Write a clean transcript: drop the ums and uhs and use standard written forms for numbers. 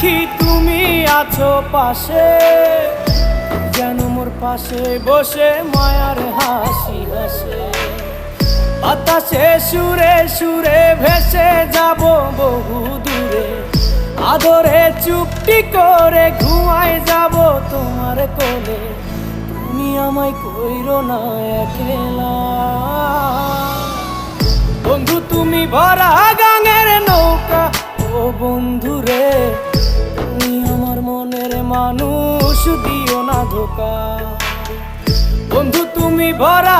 দেখি তুমি আছো পাশে, যেন মোর পাশে বসে মায়ার হাসি হাসে। বাতাসে সুরে সুরে ভেসে যাব বহু দূরে, আদরে চুপটি করে ঘুমায় যাব তোমার কোলে। তুমি আমায় কইরো না একলা বন্ধু, তুমি ভরা গাঙের নৌকা। ও বন্ধু রে, তুমি আমার মনের মানুষ, দিও না ধোকা। বন্ধু তুমি ভরা